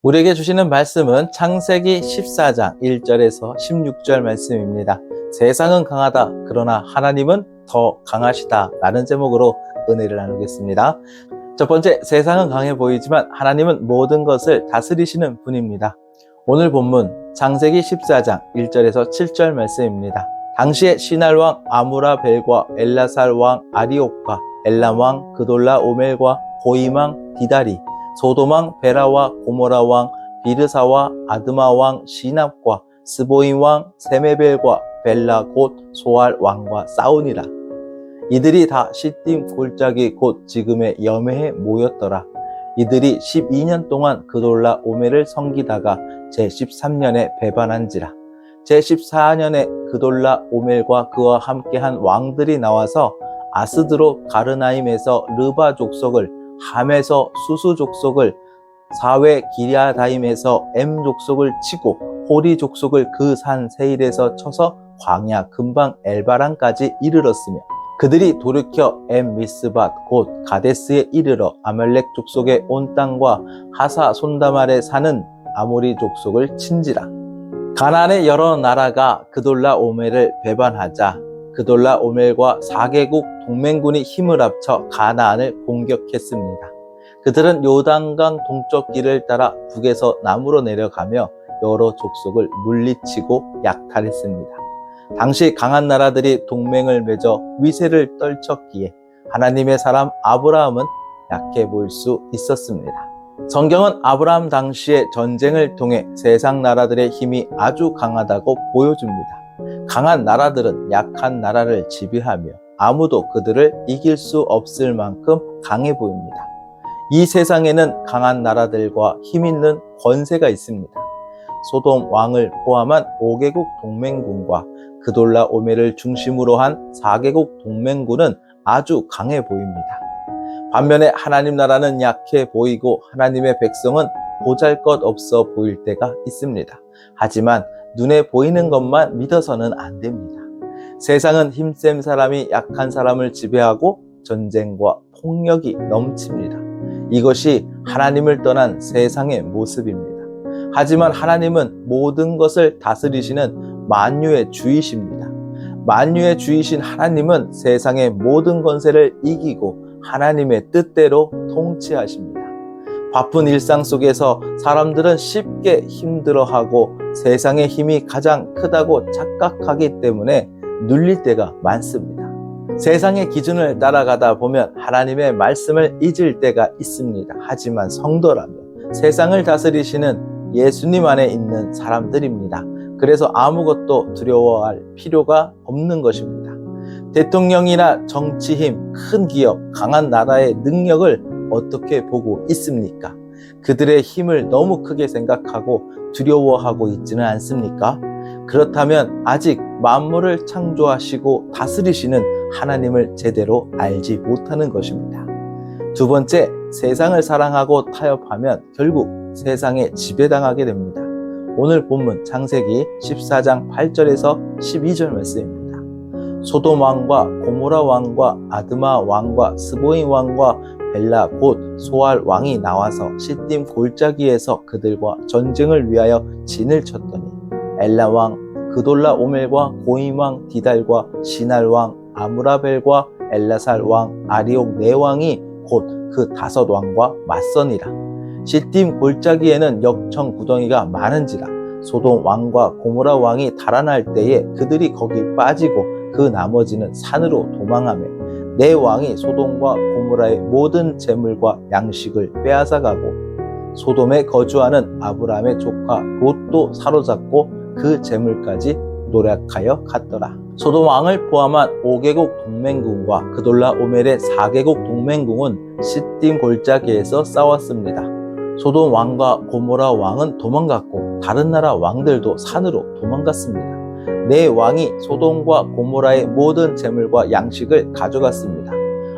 우리에게 주시는 말씀은 창세기 14장 1절에서 16절 말씀입니다. 세상은 강하다, 그러나 하나님은 더 강하시다 라는 제목으로 은혜를 나누겠습니다. 첫 번째, 세상은 강해 보이지만 하나님은 모든 것을 다스리시는 분입니다. 오늘 본문 창세기 14장 1절에서 7절 말씀입니다. 당시에 시날왕 아무라벨과 엘라살왕 아리옥과 엘람왕 그돌라오멜과 고임왕 디다리, 소돔왕 베라와 고모라왕 비르사와 아드마왕 시납과 스보임왕 세메벨과 벨라 곧 소알 왕과 싸우니라. 이들이 다 시딤 골짜기 곧 지금의 여매에 모였더라. 이들이 12년 동안 그돌라오멜을 섬기다가 제13년에 배반한지라. 제14년에 그돌라오멜과 그와 함께한 왕들이 나와서 아스드로 가르나임에서 르바 족속을, 함에서 수수 족속을, 사웨 기랴다임에서 엠 족속을 치고 호리 족속을 그 산 세일에서 쳐서 광야 근방 엘바란까지 이르렀으며, 그들이 돌이켜 엠 미스밧 곧 가데스에 이르러 아말렉 족속의 온 땅과 하사 손다말에 사는 아모리 족속을 친지라. 가나안의 여러 나라가 그돌라오멜을 배반하자 그돌라오멜과 4개국 동맹군이 힘을 합쳐 가나안을 공격했습니다. 그들은 요단강 동쪽 길을 따라 북에서 남으로 내려가며 여러 족속을 물리치고 약탈했습니다. 당시 강한 나라들이 동맹을 맺어 위세를 떨쳤기에 하나님의 사람 아브라함은 약해 보일 수 있었습니다. 성경은 아브라함 당시의 전쟁을 통해 세상 나라들의 힘이 아주 강하다고 보여줍니다. 강한 나라들은 약한 나라를 지배하며 아무도 그들을 이길 수 없을 만큼 강해 보입니다. 이 세상에는 강한 나라들과 힘 있는 권세가 있습니다. 소돔 왕을 포함한 5개국 동맹군과 그돌라오멜을 중심으로 한 4개국 동맹군은 아주 강해 보입니다. 반면에 하나님 나라는 약해 보이고 하나님의 백성은 보잘것없어 보일 때가 있습니다. 하지만 눈에 보이는 것만 믿어서는 안 됩니다. 세상은 힘센 사람이 약한 사람을 지배하고 전쟁과 폭력이 넘칩니다. 이것이 하나님을 떠난 세상의 모습입니다. 하지만 하나님은 모든 것을 다스리시는 만유의 주이십니다. 만유의 주이신 하나님은 세상의 모든 권세를 이기고 하나님의 뜻대로 통치하십니다. 바쁜 일상 속에서 사람들은 쉽게 힘들어하고 세상의 힘이 가장 크다고 착각하기 때문에 눌릴 때가 많습니다. 세상의 기준을 따라가다 보면 하나님의 말씀을 잊을 때가 있습니다. 하지만 성도라면 세상을 다스리시는 예수님 안에 있는 사람들입니다. 그래서 아무것도 두려워할 필요가 없는 것입니다. 대통령이나 정치 힘, 큰 기업, 강한 나라의 능력을 어떻게 보고 있습니까? 그들의 힘을 너무 크게 생각하고 두려워하고 있지는 않습니까? 그렇다면 아직 만물을 창조하시고 다스리시는 하나님을 제대로 알지 못하는 것입니다. 두 번째, 세상을 사랑하고 타협하면 결국 세상에 지배당하게 됩니다. 오늘 본문 창세기 14장 8절에서 12절 말씀입니다. 소돔 왕과 고모라 왕과 아드마 왕과 스보임 왕과 벨라 곧 소알 왕이 나와서 시딤 골짜기에서 그들과 전쟁을 위하여 진을 쳤더니 엘라 왕 그돌라오멜과 고임 왕 디달과 시날 왕 아무라벨과 엘라살 왕 아리옥 네 왕이 곧 그 5 왕과 맞서니라. 시딤 골짜기에는 역청 구덩이가 많은지라. 소돔 왕과 고모라 왕이 달아날 때에 그들이 거기 빠지고 그 나머지는 산으로 도망하며 네 왕이 소돔과 고모라의 모든 재물과 양식을 빼앗아가고 소돔에 거주하는 아브라함의 조카 롯도 사로잡고 그 재물까지 노략하여 갔더라. 소돔 왕을 포함한 5개국 동맹군과 그돌라오멜의 4개국 동맹군은 시딤 골짜기에서 싸웠습니다. 소돔 왕과 고모라 왕은 도망갔고 다른 나라 왕들도 산으로 도망갔습니다. 네 왕이 소돔과 고모라의 모든 재물과 양식을 가져갔습니다.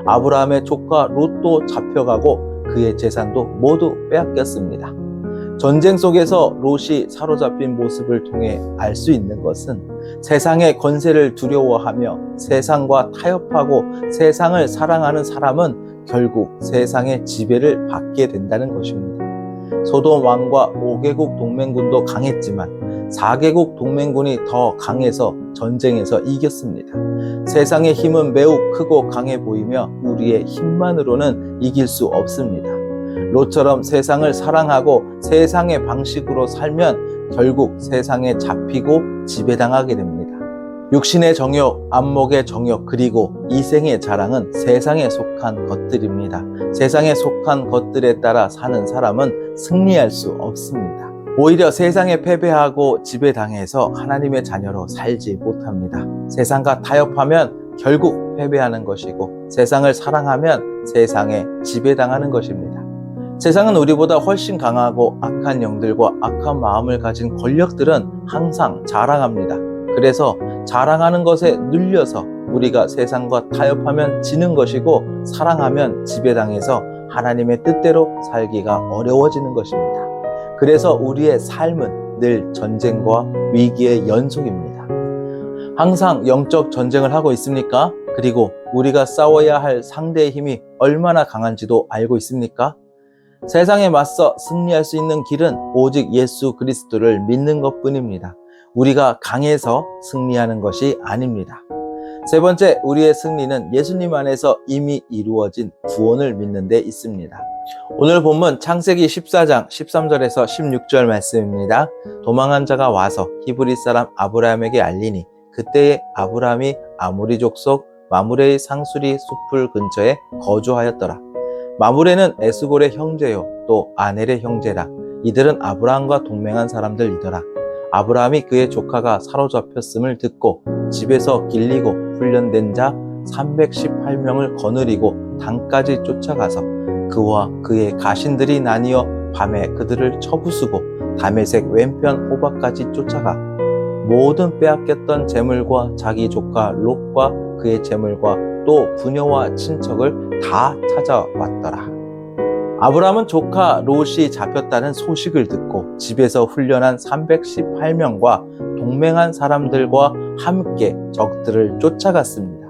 아브라함의 조카 롯도 잡혀가고 그의 재산도 모두 빼앗겼습니다. 전쟁 속에서 롯이 사로잡힌 모습을 통해 알 수 있는 것은 세상의 권세를 두려워하며 세상과 타협하고 세상을 사랑하는 사람은 결국 세상의 지배를 받게 된다는 것입니다. 소돔 왕과 5개국 동맹군도 강했지만 4개국 동맹군이 더 강해서 전쟁에서 이겼습니다. 세상의 힘은 매우 크고 강해 보이며 우리의 힘만으로는 이길 수 없습니다. 롯처럼 세상을 사랑하고 세상의 방식으로 살면 결국 세상에 잡히고 지배당하게 됩니다. 육신의 정욕, 안목의 정욕, 그리고 이생의 자랑은 세상에 속한 것들입니다. 세상에 속한 것들에 따라 사는 사람은 승리할 수 없습니다. 오히려 세상에 패배하고 지배당해서 하나님의 자녀로 살지 못합니다. 세상과 타협하면 결국 패배하는 것이고, 세상을 사랑하면 세상에 지배당하는 것입니다. 세상은 우리보다 훨씬 강하고 악한 영들과 악한 마음을 가진 권력들은 항상 자랑합니다. 그래서 자랑하는 것에 눌려서 우리가 세상과 타협하면 지는 것이고, 사랑하면 지배당해서 하나님의 뜻대로 살기가 어려워지는 것입니다. 그래서 우리의 삶은 늘 전쟁과 위기의 연속입니다. 항상 영적 전쟁을 하고 있습니까? 그리고 우리가 싸워야 할 상대의 힘이 얼마나 강한지도 알고 있습니까? 세상에 맞서 승리할 수 있는 길은 오직 예수 그리스도를 믿는 것뿐입니다. 우리가 강해서 승리하는 것이 아닙니다. 세 번째, 우리의 승리는 예수님 안에서 이미 이루어진 구원을 믿는 데 있습니다. 오늘 본문 창세기 14장 13절에서 16절 말씀입니다. 도망한 자가 와서 히브리 사람 아브라함에게 알리니 그때에 아브라함이 아모리 족속 마므레의 상수리 숲을 근처에 거주하였더라. 마므레는 에스골의 형제요 또 아넬의 형제라. 이들은 아브라함과 동맹한 사람들이더라. 아브라함이 그의 조카가 사로잡혔음을 듣고 집에서 길리고 훈련된 자 318명을 거느리고 단까지 쫓아가서 그와 그의 가신들이 나뉘어 밤에 그들을 쳐부수고 다메섹 왼편 호박까지 쫓아가 모든 빼앗겼던 재물과 자기 조카 롯과 그의 재물과 또 부녀와 친척을 다 찾아왔더라. 아브라함은 조카 롯이 잡혔다는 소식을 듣고 집에서 훈련한 318명과 동맹한 사람들과 함께 적들을 쫓아갔습니다.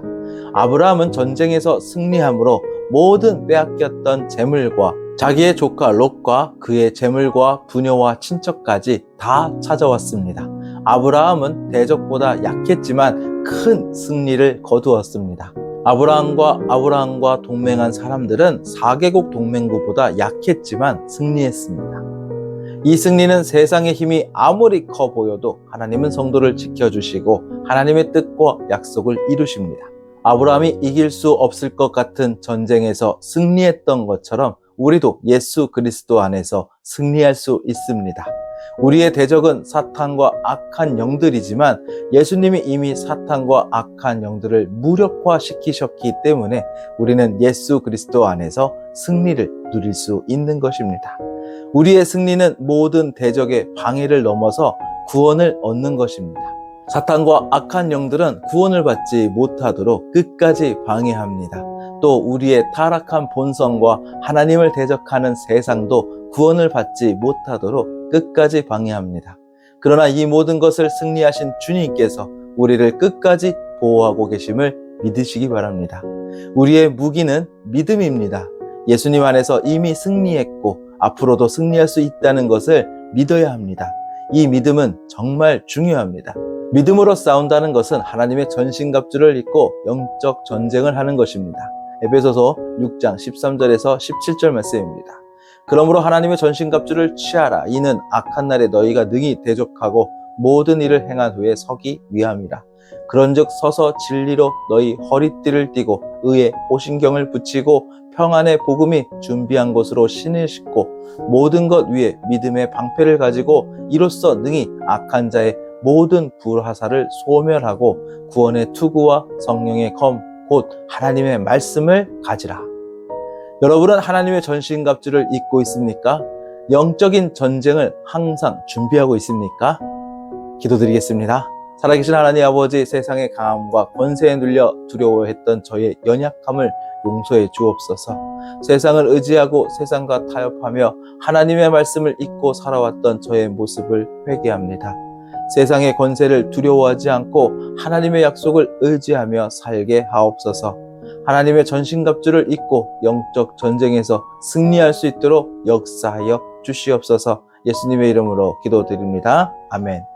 아브라함은 전쟁에서 승리함으로 모든 빼앗겼던 재물과 자기의 조카 롯과 그의 재물과 부녀와 친척까지 다 찾아왔습니다. 아브라함은 대적보다 약했지만 큰 승리를 거두었습니다. 아브라함과 동맹한 사람들은 4개국 동맹국보다 약했지만 승리했습니다. 이 승리는 세상의 힘이 아무리 커 보여도 하나님은 성도를 지켜주시고 하나님의 뜻과 약속을 이루십니다. 아브라함이 이길 수 없을 것 같은 전쟁에서 승리했던 것처럼 우리도 예수 그리스도 안에서 승리할 수 있습니다. 우리의 대적은 사탄과 악한 영들이지만 예수님이 이미 사탄과 악한 영들을 무력화시키셨기 때문에 우리는 예수 그리스도 안에서 승리를 누릴 수 있는 것입니다. 우리의 승리는 모든 대적의 방해를 넘어서 구원을 얻는 것입니다. 사탄과 악한 영들은 구원을 받지 못하도록 끝까지 방해합니다. 또 우리의 타락한 본성과 하나님을 대적하는 세상도 구원을 받지 못하도록 끝까지 방해합니다. 그러나 이 모든 것을 승리하신 주님께서 우리를 끝까지 보호하고 계심을 믿으시기 바랍니다. 우리의 무기는 믿음입니다. 예수님 안에서 이미 승리했고 앞으로도 승리할 수 있다는 것을 믿어야 합니다. 이 믿음은 정말 중요합니다. 믿음으로 싸운다는 것은 하나님의 전신갑주를 입고 영적 전쟁을 하는 것입니다. 에베소서 6장 13절에서 17절 말씀입니다. 그러므로 하나님의 전신갑주를 취하라. 이는 악한 날에 너희가 능히 대적하고 모든 일을 행한 후에 서기 위함이라. 그런즉 서서 진리로 너희 허리띠를 띠고 의의 호신경을 붙이고 평안의 복음이 준비한 곳으로 신을 신고 모든 것 위에 믿음의 방패를 가지고 이로써 능히 악한 자의 모든 불화살을 소멸하고 구원의 투구와 성령의 검 곧 하나님의 말씀을 가지라. 여러분은 하나님의 전신갑주를 입고 있습니까? 영적인 전쟁을 항상 준비하고 있습니까? 기도드리겠습니다. 살아계신 하나님 아버지, 세상의 강함과 권세에 눌려 두려워했던 저의 연약함을 용서해 주옵소서. 세상을 의지하고 세상과 타협하며 하나님의 말씀을 잊고 살아왔던 저의 모습을 회개합니다. 세상의 권세를 두려워하지 않고 하나님의 약속을 의지하며 살게 하옵소서. 하나님의 전신갑주를 입고 영적 전쟁에서 승리할 수 있도록 역사하여 주시옵소서. 예수님의 이름으로 기도드립니다. 아멘.